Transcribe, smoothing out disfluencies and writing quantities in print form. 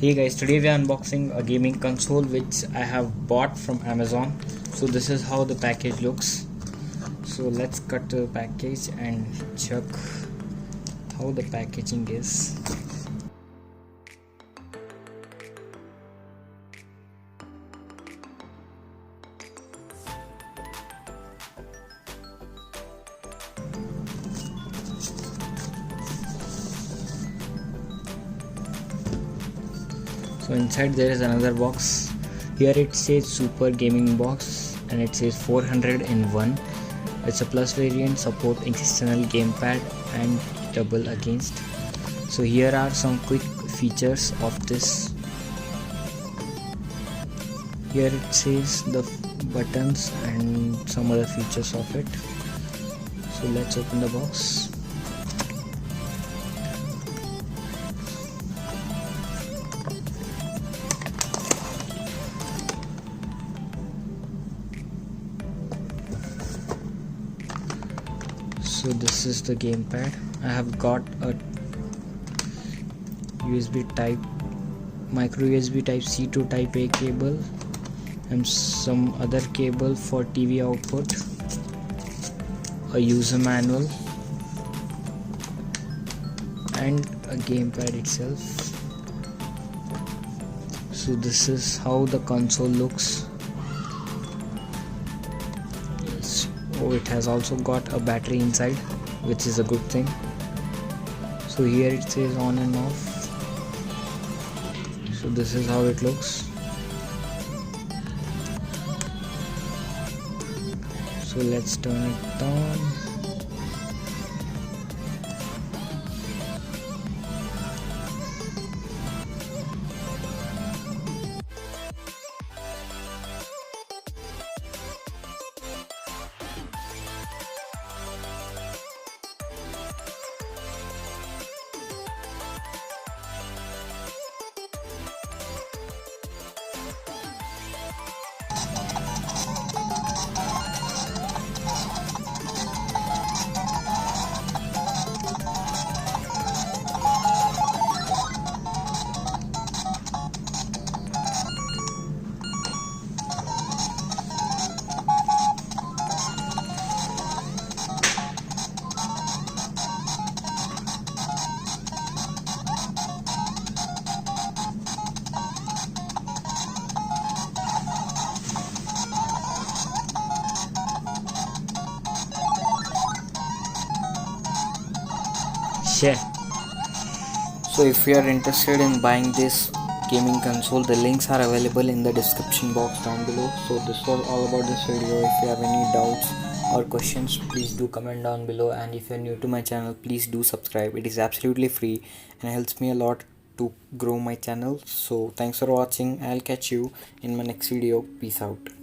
Hey guys, today we are unboxing a gaming console which I have bought from Amazon. So this is how the package looks. So let's cut the package and check how the packaging is. So inside there is another box. Here it says Super Gaming Box and it says 401. It's a plus variant, support external gamepad and double against. So here are some quick features of this. Here it says the buttons and some other features of it. So let's open the box. So this is the gamepad. I have got a micro USB type C to type A cable and some other cable for TV output, a user manual and a gamepad itself. So this is how the console looks. Oh, it has also got a battery inside, which is a good thing. So here it says on and off. So this is how it looks. So let's turn it on. Share. So if you are interested in buying this gaming console, the links are available in the description box down below. So this was all about this video. If you have any doubts or questions, please do comment down below, and if you are new to my channel, please do subscribe. It is absolutely free and helps me a lot to grow my channel. So thanks for watching. I'll catch you in my next video. Peace out.